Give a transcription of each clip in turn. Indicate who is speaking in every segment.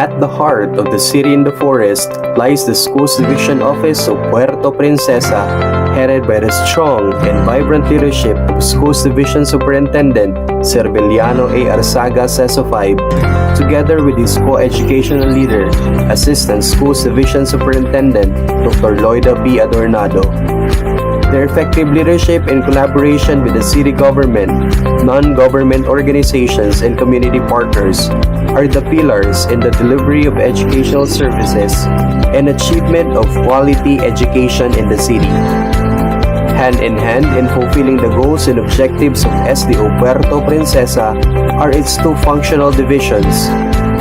Speaker 1: At the heart of the city in the forest lies the Schools Division Office of Puerto Princesa, headed by the strong and vibrant leadership of Schools Division Superintendent Serviliano A. Arzaga Seso 5, together with his co-educational leader, Assistant Schools Division Superintendent Dr. Loida B. Adornado. Their effective leadership and collaboration with the city government, non-government organizations, and community partners are the pillars in the delivery of educational services and achievement of quality education in the city. Hand in hand in fulfilling the goals and objectives of SDO Puerto Princesa are its two functional divisions.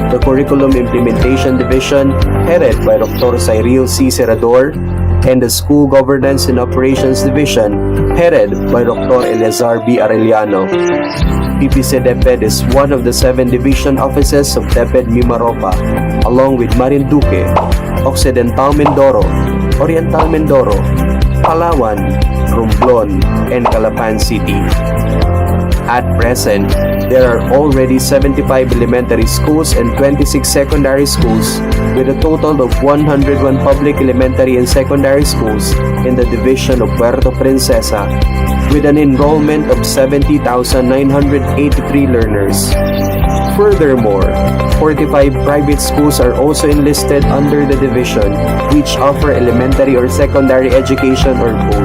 Speaker 1: The Curriculum Implementation Division, headed by Dr. Cyril C. Serrador, and the School Governance and Operations Division, headed by Dr. Eleazar B. Arellano. PPC DepEd is one of the 7 division offices of DepEd Mimaropa, along with Marinduque, Occidental Mindoro, Oriental Mindoro, Palawan, Romblon, and Calapan City. At present, there are already 75 elementary schools and 26 secondary schools, with a total of 101 public elementary and secondary schools in the division of Puerto Princesa, with an enrollment of 70,983 learners. Furthermore, 45 private schools are also enlisted under the division, which offer elementary or secondary education or both.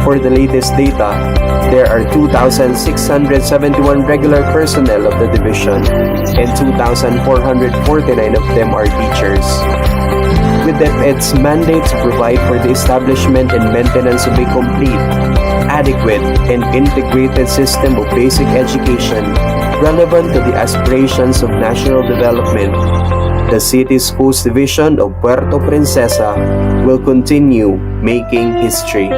Speaker 1: For the latest data, there are 2,671 regular personnel of the division, and 2,449 of them are teachers. With DepEd's mandate to provide for the establishment and maintenance of a complete, adequate, and integrated system of basic education relevant to the aspirations of national development, the City Schools Division of Puerto Princesa will continue making history.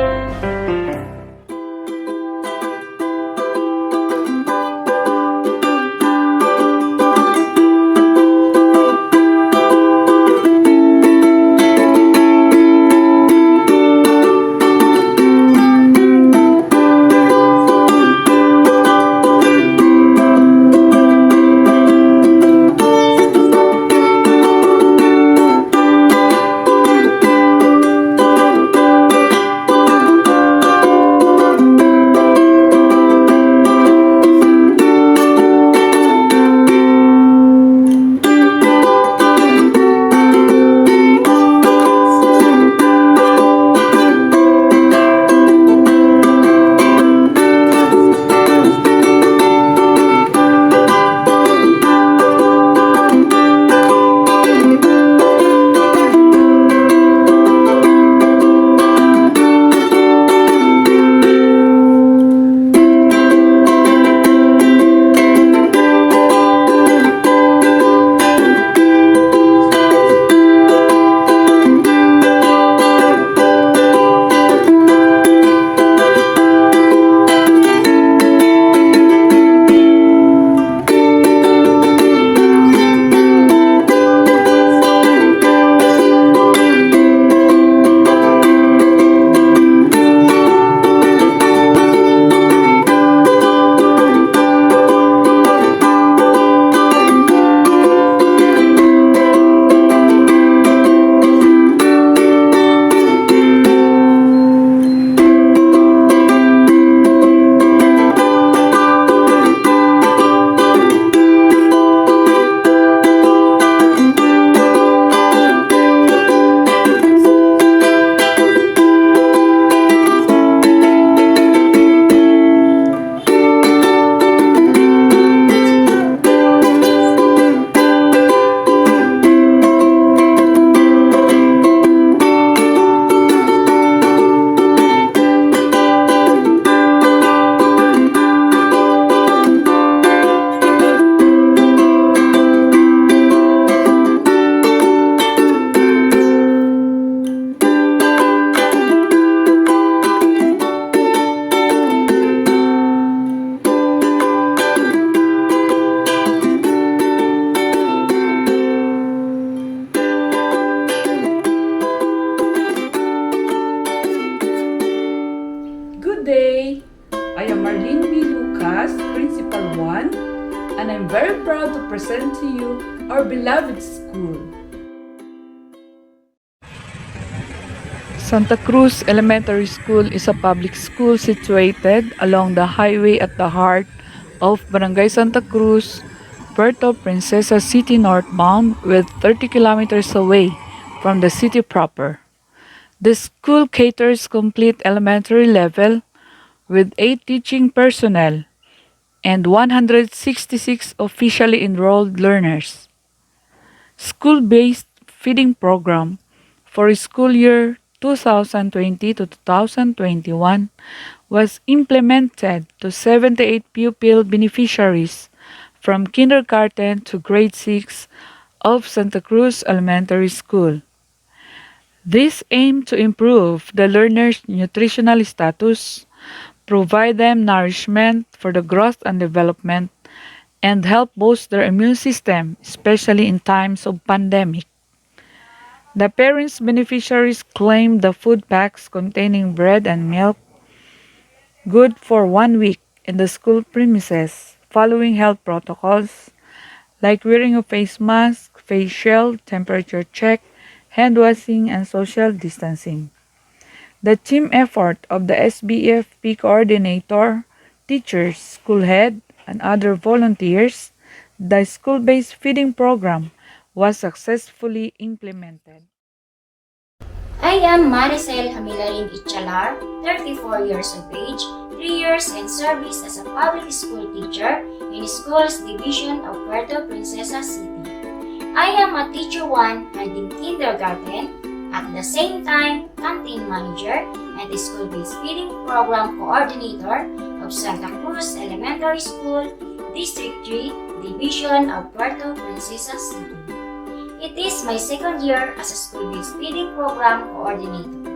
Speaker 2: and I'm very proud to present to you our beloved school. Santa Cruz Elementary School is a public school situated along the highway at the heart of Barangay Santa Cruz, Puerto Princesa City northbound with 30 kilometers away from the city proper. The school caters complete elementary level with 8 teaching personnel and 166 officially enrolled learners. School-based feeding program for school year 2020 to 2021 was implemented to 78 pupil beneficiaries from kindergarten to grade 6 of Santa Cruz Elementary School. This aimed to improve the learners' nutritional status, provide them nourishment for the growth and development, and help boost their immune system, especially in times of pandemic. The parents' beneficiaries claimed the food packs containing bread and milk good for 1 week in the school premises, following health protocols like wearing a face mask, face shield, temperature check, hand washing, and social distancing. The team effort of the SBFP coordinator, teachers, school head, and other volunteers, the school-based feeding program was successfully implemented.
Speaker 3: I am Maricel Hamilarin Itchalar, 34 years of age, 3 years in service as a public school teacher in Schools Division of Puerto Princesa City. I am a Teacher 1 heading kindergarten, at the same time canteen manager and the school-based feeding program coordinator of Santa Cruz Elementary School, District 3, Division of Puerto Princesa City. It is my second year as a school-based feeding program coordinator.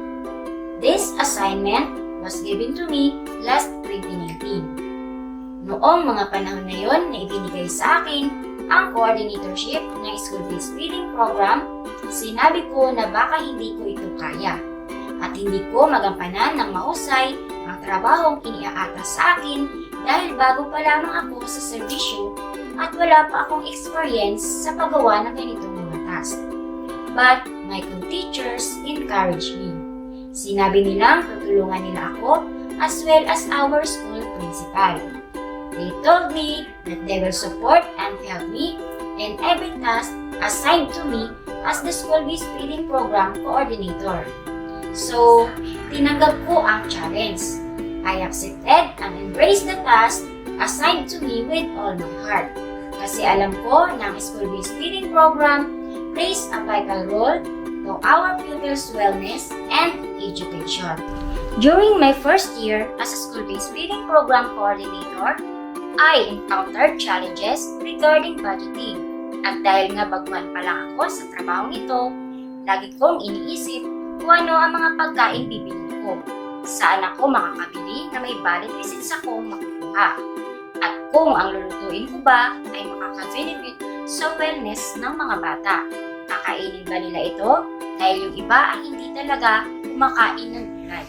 Speaker 3: This assignment was given to me last 2019. Noong mga panahon na yon na ibinigay sa akin ang coordinatorship ng school-based feeding program, sinabi ko na baka hindi ko ito kaya at hindi ko magampanan ng mahusay ang trabahong iniaata sa akin dahil bago pa lamang ako sa serbisyo at wala pa akong experience sa paggawa ng ganitong mga task. But my co-teachers encouraged me. Sinabi nilang tutulungan nila ako as well as our school principal. They told me that they will support and help me in every task assigned to me as the school-based feeding program coordinator. So, tinanggap ko ang challenge. I accepted and embraced the task assigned to me with all my heart. Kasi alam ko na ang school-based feeding program plays a vital role to our pupils' wellness and education. During my first year as a school-based feeding program coordinator, I encountered challenges regarding budgeting. At dahil nga baguhan pa lang ako sa trabaho nito, lagi kong iniisip kung ano ang mga pagkain bibili ko. Saan ako makakabili na may valid receipts akong makukuha. At kung ang lulutuin ko ba ay makaka-benefit sa wellness ng mga bata. Kakainin ba nila ito? Dahil yung iba ay hindi talaga kumakain ng gulay.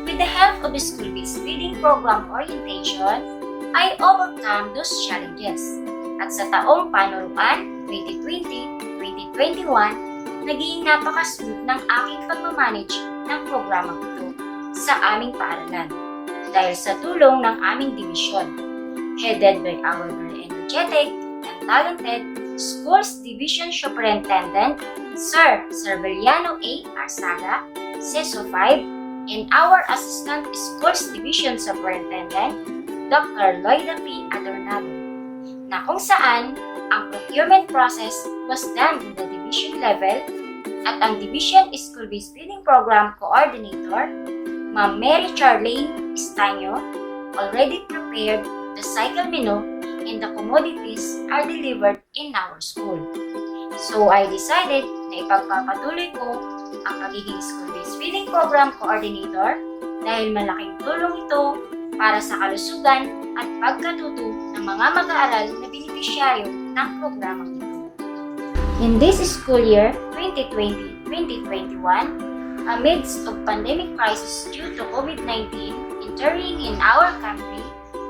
Speaker 3: With the help of the school-based feeding program orientation, I overcome those challenges. At sa taong panuruan 2020-2021, naging napaka-smooth ng aking pagmamanage ng programang ito sa aming paaralan dahil sa tulong ng aming division, headed by our very energetic and talented Schools Division Superintendent, Sir Cerveliano A. Arsaga, CESO 5, and our Assistant Schools Division Superintendent, Dr. Loida P. Adornado, na kung saan ang procurement process was done in the division level at ang Division School-Based Feeding Program Coordinator, Ma'am Mary Charlene Estanyo, already prepared the cycle menu and the commodities are delivered in our school. So I decided na ipagpapatuloy ko ang pagiging School-Based Feeding Program Coordinator dahil malaking tulong ito para sa kalusugan at pagkatuto ng mga mag-aaral na benepisyaryo ng programang ito. In this school year 2020-2021, amidst of pandemic crisis due to COVID-19 entering in our country,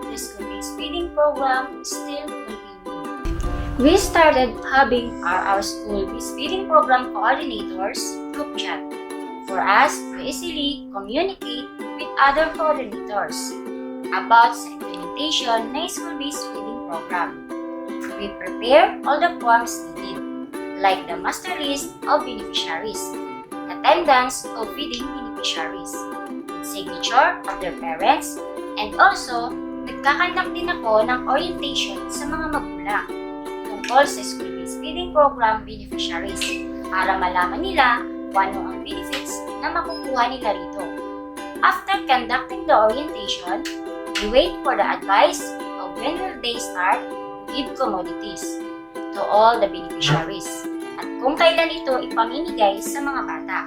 Speaker 3: the school-based feeding program still continues. We started having our school feeding program coordinators group chat for us to easily communicate with other coordinators about sa implementation ng school-based feeding program. We prepare all the forms needed, like the master list of beneficiaries, attendance of feeding beneficiaries, signature of their parents, and also nagkakandak din ako ng orientation sa mga magulang tungkol sa school-based feeding program beneficiaries para malaman nila kung ano ang benefits na makukuha nila rito. After conducting the orientation, we wait for the advice of when will they start to give commodities to all the beneficiaries at kung kailan ito ipamimigay sa mga bata.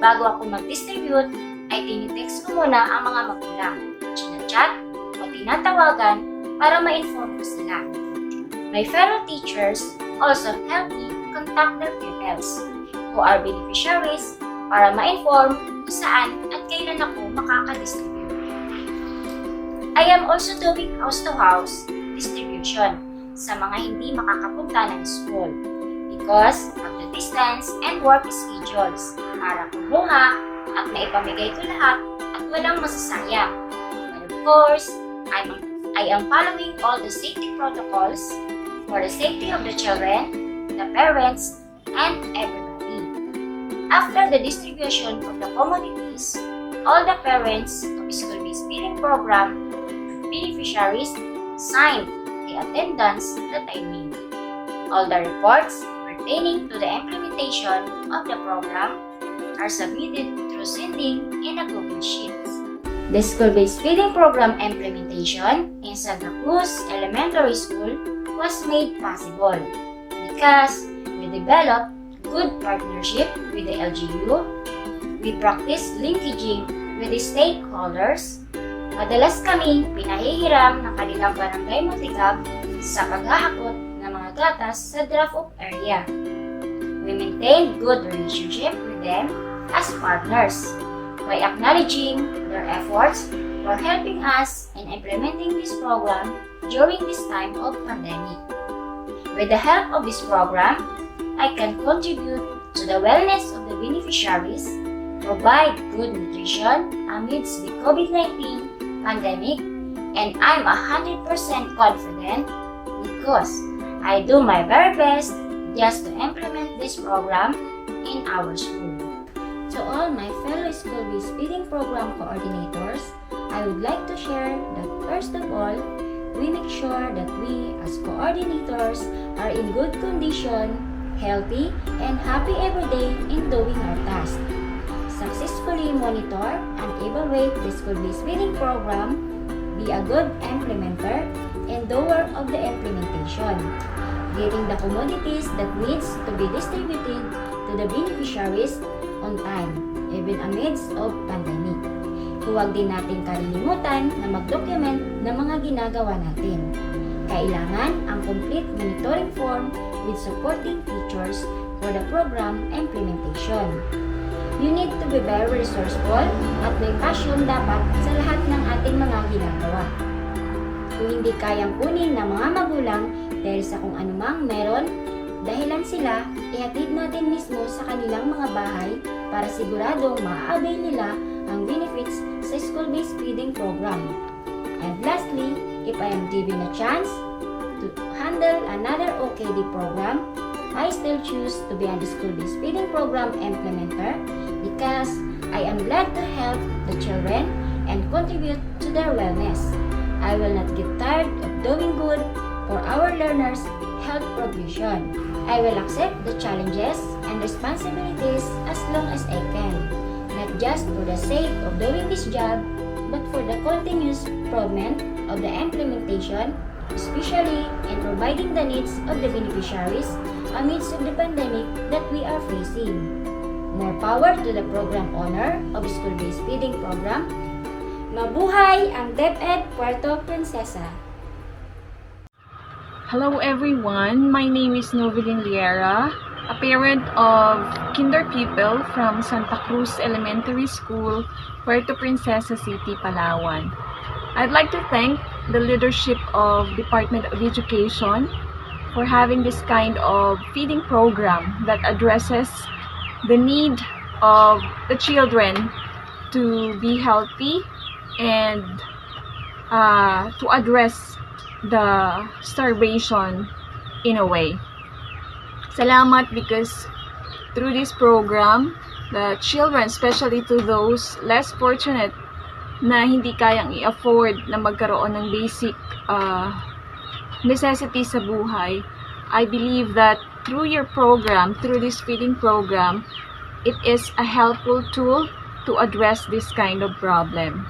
Speaker 3: Bago ako mag-distribute, ay tinitext ko muna ang mga magulang, chinachat o tinatawagan para ma-inform ko sila. My fellow teachers also help me contact their pupils who are beneficiaries para ma-inform kung saan at kailan ako makaka-distribute. I am also doing house-to-house distribution sa mga hindi makakapunta ng school because of the distance and work schedules para kumuha at maipamigay ko lahat at walang masasayang. But of course, I am following all the safety protocols for the safety of the children, the parents, and everybody. After the distribution of the commodities, all the parents of school-based feeding program beneficiaries signed the attendance that I made. All the reports pertaining to the implementation of the program are submitted through sending in a Google Sheets. The school-based feeding program implementation in Santa Cruz Elementary School was made possible because we developed good partnership with the LGU, we practiced linkaging with the stakeholders, madalas kaming pinahihiram ng kanilang barangay multicab sa paghahakot ng mga gatas sa drop-off area. We maintained good relationship with them as partners by acknowledging their efforts for helping us in implementing this program during this time of pandemic. With the help of this program, I can contribute to the wellness of the beneficiaries, provide good nutrition amidst the COVID-19 pandemic, and I'm 100% confident because I do my very best just to implement this program in our school. To all my fellow school-based feeding program coordinators, I would like to share that first of all, we make sure that we as coordinators are in good condition, healthy, and happy every day in doing our task. Successfully monitor and evaluate the school-based feeding program, be a good implementer and doer of the implementation, getting the commodities that needs to be distributed to the beneficiaries on time, even amidst of pandemic. Huwag din natin kalilimutan na mag-document ng mga ginagawa natin. Kailangan ang complete monitoring form with supporting features for the program implementation. You need to be very resourceful at may passion dapat sa lahat ng ating mga ginagawa. Kung hindi kayang kunin ng mga magulang dahil sa kung anumang meron, dahilan sila, ihatid natin mismo sa kanilang mga bahay para siguradong ma-avail nila ang benefits sa school-based feeding program. And lastly, if I am given a chance to handle another OKD program, I still choose to be a school-based feeding program implementer because I am glad to help the children and contribute to their wellness. I will not get tired of doing good for our learners' health provision. I will accept the challenges and responsibilities as long as I can, not just for the sake of doing this job, but for the continuous improvement of the implementation, especially in providing the needs of the beneficiaries amidst of the pandemic that we are facing. More power to the program owner of school-based feeding program. Mabuhay ang DepEd Puerto Princesa!
Speaker 4: Hello everyone, my name is Novelyn Liera, a parent of kinder pupil from Santa Cruz Elementary School, Puerto Princesa City, Palawan. I'd like to thank the leadership of Department of Education for having this kind of feeding program that addresses the need of the children to be healthy and to address the starvation in a way. Salamat because through this program, the children, especially to those less fortunate na hindi kayang i-afford na magkaroon ng basic necessities sa buhay, I believe that through your program, through this feeding program, it is a helpful tool to address this kind of problem.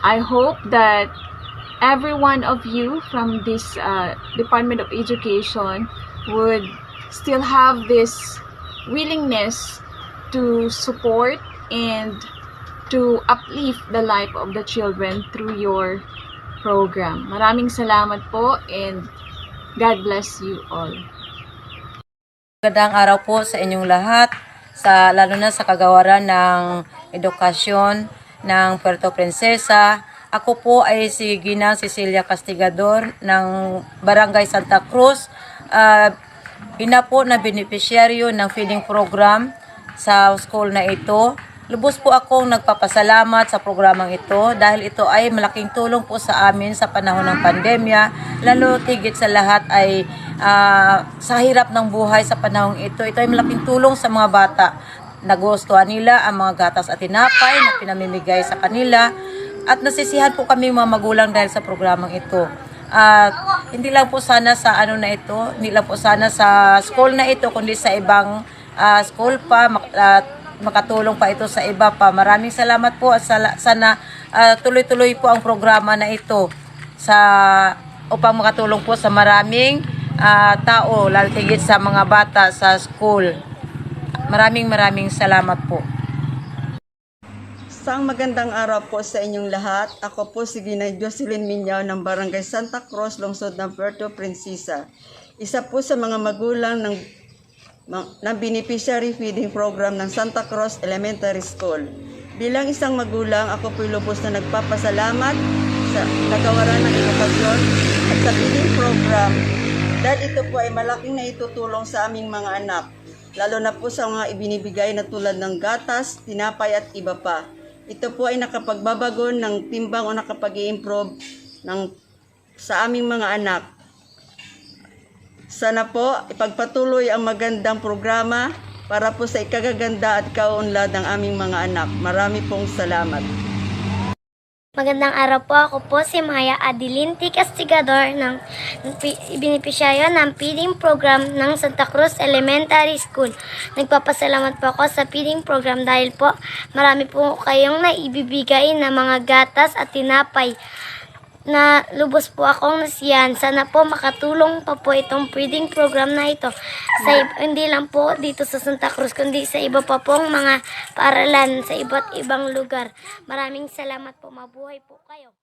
Speaker 4: I hope that every one of you from this Department of Education would still have this willingness to support and to uplift the life of the children through your program. Maraming salamat po and God bless you all.
Speaker 5: Magandang araw po sa inyong lahat, lalo na sa kagawaran ng edukasyon ng Puerto Princesa. Ako po ay si Ginang Cecilia Castigador ng Barangay Santa Cruz. Ina po na beneficiaryo ng feeding program sa school na ito. Lubos po akong nagpapasalamat sa programang ito dahil ito ay malaking tulong po sa amin sa panahon ng pandemya. Lalo tigit sa lahat ay sa hirap ng buhay sa panahon ito. Ito ay malaking tulong sa mga bata. Nagustuhan nila ang mga gatas at tinapay na pinamimigay sa kanila. At nasisihan po kami mga magulang dahil sa programang ito. Hindi lang po sana sa hindi lang po sana sa school na ito, kundi sa ibang school pa, makatulong pa ito sa iba pa. Maraming salamat po at sana tuloy-tuloy po ang programa na ito upang makatulong po sa maraming tao, lalo tigit sa mga bata sa school. Maraming salamat po.
Speaker 6: Isang magandang araw po sa inyong lahat. Ako po si Ginay Jocelyn Minyaw ng Barangay Santa Cruz, lungsod ng Puerto Princesa. Isa po sa mga magulang ng beneficiary feeding program ng Santa Cruz Elementary School. Bilang isang magulang, ako po lubos na nagpapasalamat sa nagawaran ng edukasyon at sa feeding program dahil ito po ay malaking naitutulong sa aming mga anak, lalo na po sa mga ibinibigay na tulad ng gatas, tinapay at iba pa. Ito po ay nakapagbabago ng timbang o nakapag-i-improve sa aming mga anak. Sana po ipagpatuloy ang magandang programa para po sa ikagaganda at kaunlad ng aming mga anak. Marami pong salamat.
Speaker 7: Magandang araw po. Ako po si Maya Adeline T. Castigador ng benepisaryo ng feeding program ng Santa Cruz Elementary School. Nagpapasalamat po ako sa feeding program dahil po marami po kayong naibibigay na mga gatas at tinapay na lubos po akong nasiyan. Sana po makatulong pa po itong feeding program na ito hindi lang po dito sa Santa Cruz kundi sa iba pa pong mga paaralan sa iba't ibang lugar. Maraming salamat po. Mabuhay po kayo.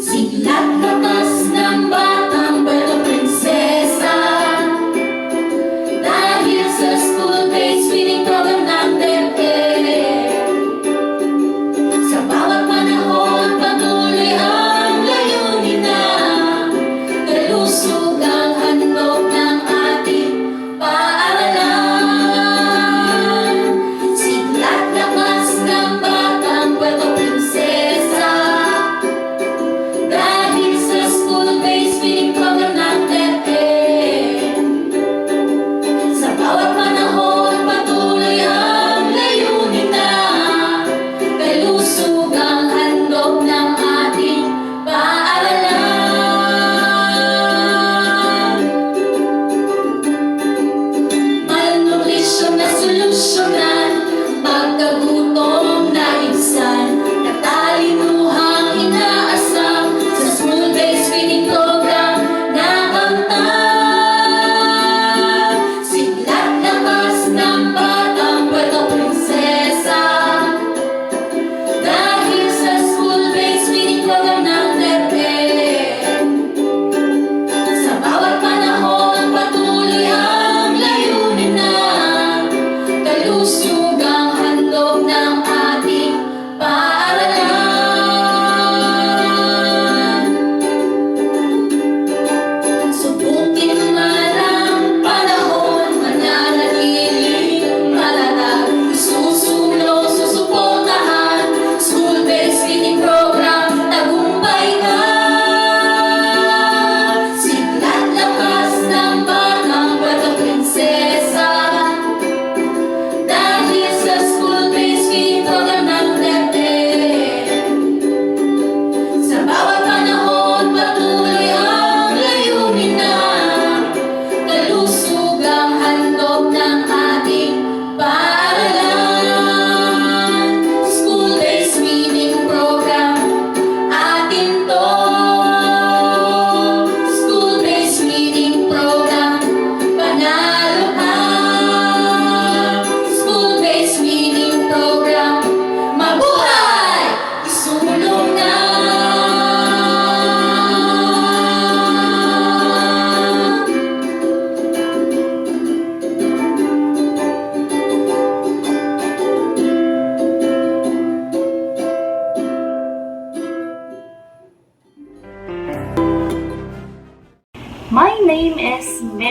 Speaker 8: Siglat lakas ng batang Puerto Princesa dahil sa school-based feeding program natin sa bawat panahon patuloy ang layunin na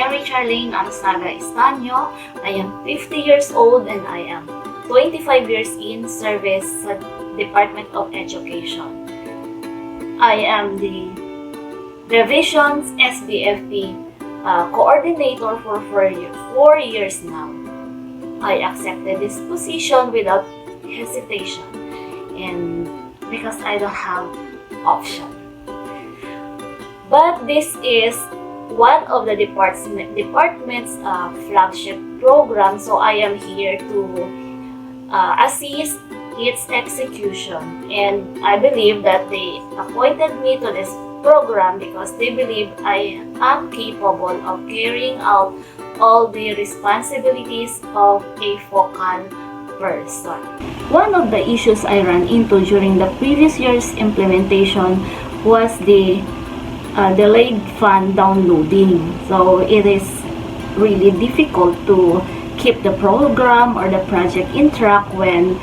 Speaker 9: Mary Charlene Ansaga Estanyo. I am 50 years old and I am 25 years in service sa Department of Education. I am the Revisions SBFP coordinator for 4 years now. I accepted this position without hesitation and because I don't have option. But this is one of the department's flagship program, so I am here to assist its execution. And I believe that they appointed me to this program because they believe I am capable of carrying out all the responsibilities of a focal person. One of the issues I ran into during the previous year's implementation was the delayed fund downloading. So it is really difficult to keep the program or the project in track when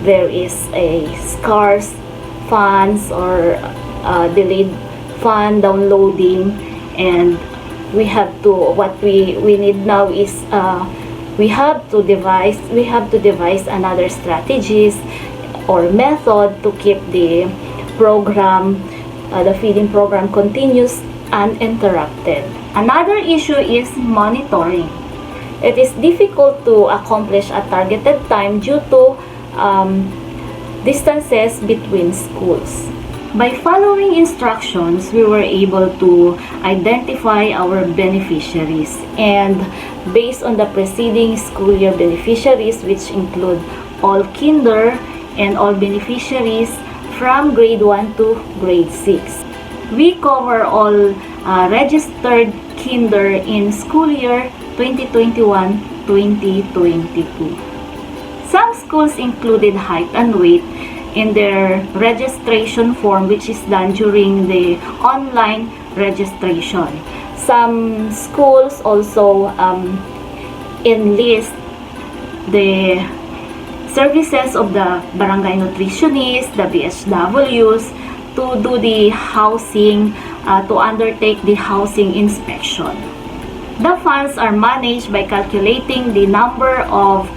Speaker 9: there is a scarce funds or delayed fund downloading, and we have to what we need now is we have to devise another strategies or method to keep the program, the feeding program continues uninterrupted. Another issue is monitoring. It is difficult to accomplish a targeted time due to distances between schools. By following instructions, we were able to identify our beneficiaries, and based on the preceding school year beneficiaries, which include all kinder and all beneficiaries from grade 1 to grade 6. We cover all registered kinder in school year 2021-2022. Some schools included height and weight in their registration form, which is done during the online registration. Some schools also enlist the services of the barangay nutritionist, the BSWs, to do the housing, to undertake the housing inspection. The funds are managed by calculating the number of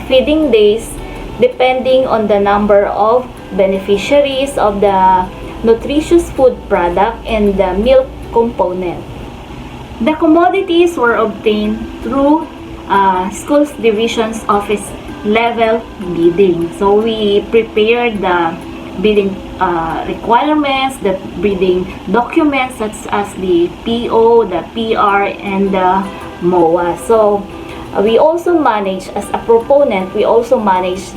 Speaker 9: feeding days depending on the number of beneficiaries of the nutritious food product and the milk component. The commodities were obtained through schools divisions office level bidding. So we prepared the bidding requirements, the bidding documents such as the PO, the PR, and the MOA. So we also manage, as a proponent, we also manage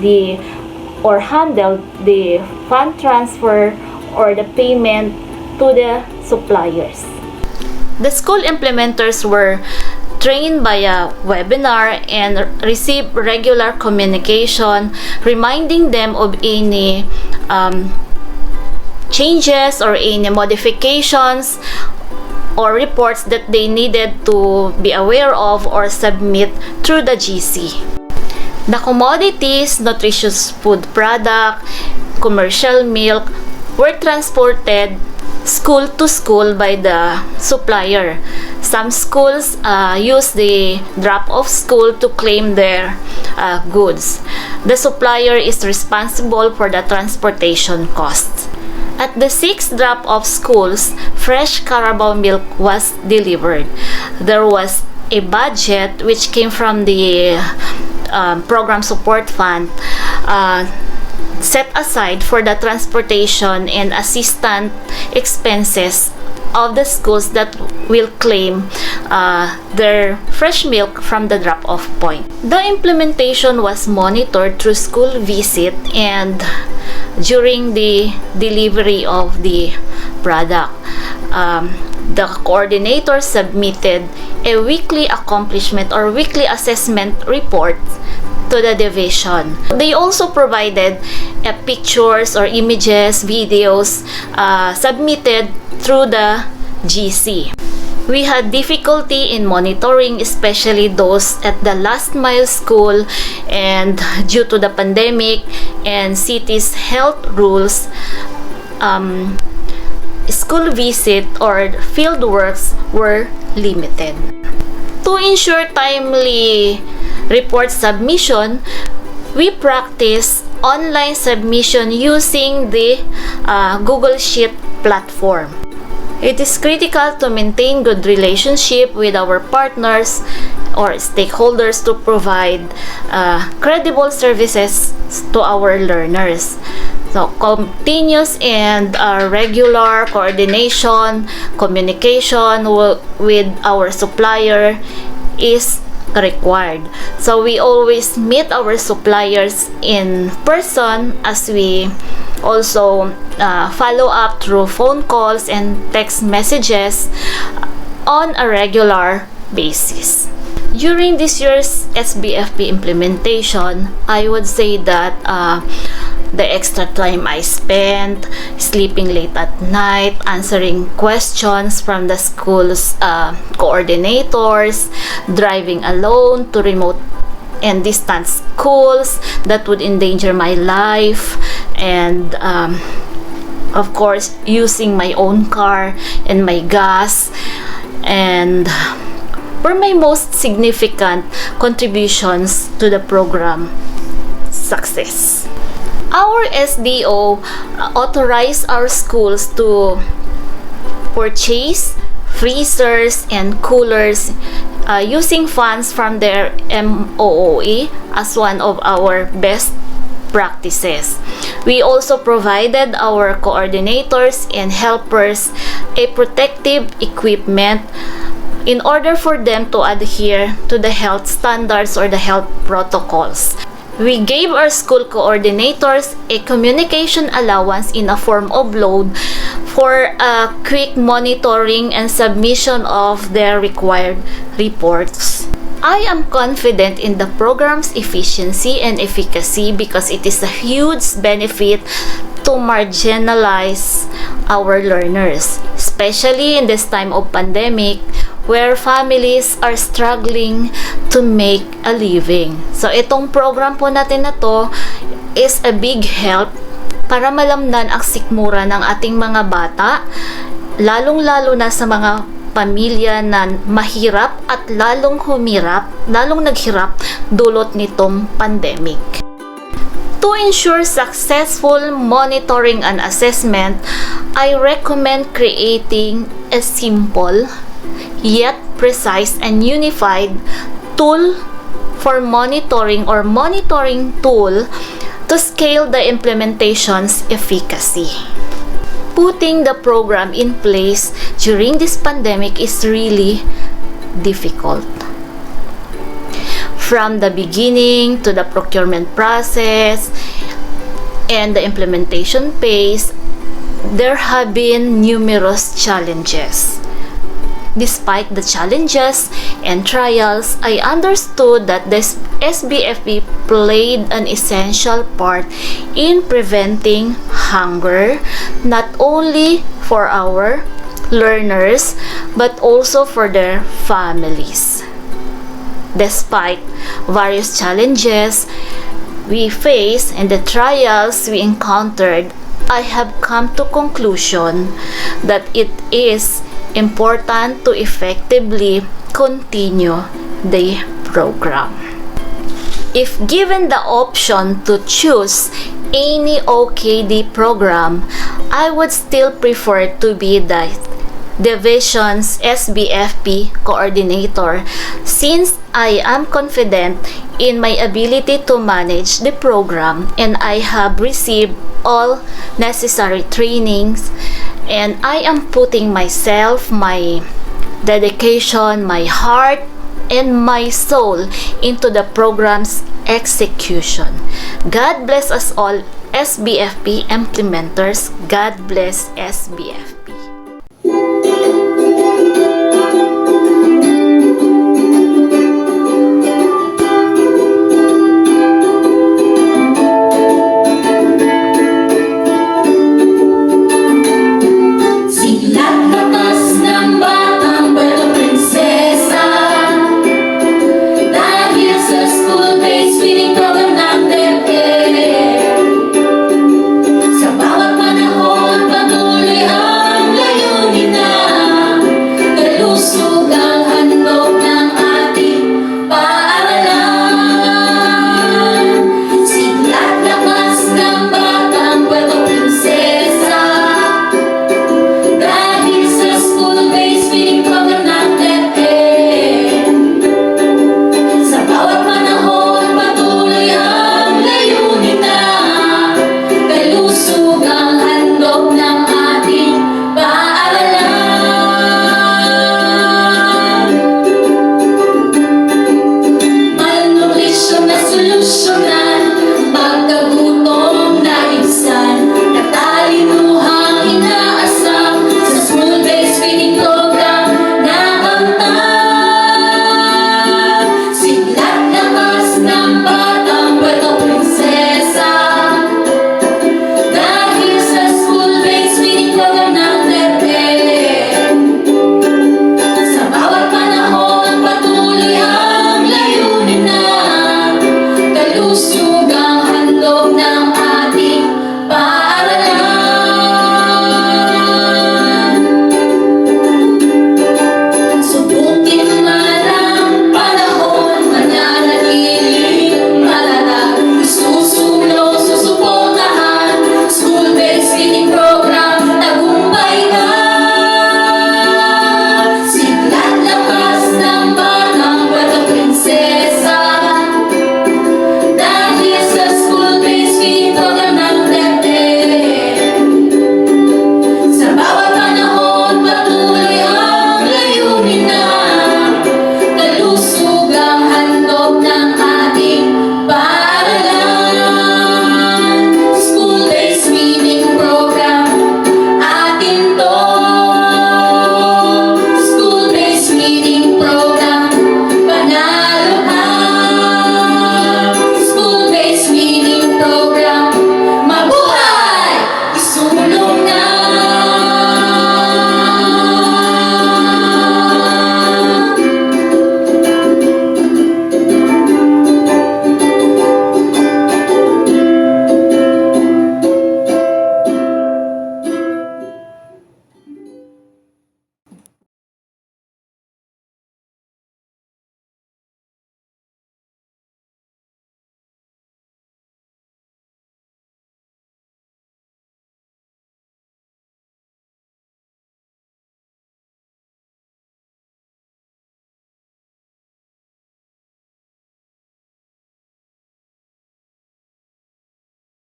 Speaker 9: or handle the fund transfer or the payment to the suppliers. The school implementers were trained by a webinar and receive regular communication reminding them of any changes or any modifications or reports that they needed to be aware of or submit through the GC. The commodities, nutritious food product, commercial milk were transported school to school by the supplier. Some schools use the drop-off school to claim their goods. The supplier is responsible for the transportation costs. At the 6 drop-off schools, fresh Carabao milk was delivered. There was a budget which came from the program support fund set aside for the transportation and assistant expenses of the schools that will claim their fresh milk from the drop-off point. The implementation was monitored through school visit and during the delivery of the product. The coordinator submitted a weekly accomplishment or weekly assessment report to the division. They also provided pictures or images, videos submitted through the GC. We had difficulty in monitoring, especially those at the last mile school, and due to the pandemic and city's health rules, school visit or field works were limited. To ensure timely report submission, we practice online submission using the Google Sheet platform. It is critical to maintain good relationship with our partners or stakeholders to provide credible services to our learners. So, continuous and regular coordination, communication with our supplier is required. So, we always meet our suppliers in person, as we also follow up through phone calls and text messages on a regular basis. During this year's SBFP implementation, I would say that the extra time I spent sleeping late at night, answering questions from the school's coordinators, driving alone to remote and distant schools that would endanger my life, and of course using my own car and my gas, and were my most significant contributions to the program success. Our SDO authorized our schools to purchase freezers and coolers using funds from their MOOE as one of our best practices. We also provided our coordinators and helpers a protective equipment in order for them to adhere to the health standards or the health protocols. We gave our school coordinators a communication allowance in a form of loan for quick monitoring and submission of their required reports. I am confident in the program's efficiency and efficacy because it is a huge benefit to marginalize our learners, especially in this time of pandemic where families are struggling to make a living. So, itong program po natin na to is a big help para malamnan ang sikmura ng ating mga bata, lalong-lalo na sa mga pamilya na mahirap at lalong naghirap dulot nitong pandemic. To ensure successful monitoring and assessment, I recommend creating a simple yet precise and unified tool for monitoring or monitoring tool to scale the implementation's efficacy. Putting the program in place during this pandemic is really difficult. From the beginning to the procurement process and the implementation phase, there have been numerous challenges. Despite the challenges and trials, I understood that this SBFP played an essential part in preventing hunger, not only for our learners, but also for their families. Despite various challenges we faced and the trials we encountered, I have come to conclusion that it is important to effectively continue the program. If given the option to choose any OKD program, I would still prefer to be the division's SBFP coordinator, since I am confident in my ability to manage the program and I have received all necessary trainings, and I am putting myself, my dedication, my heart, and my soul into the program's execution. God bless us all, SBFP implementers. God bless SBFP.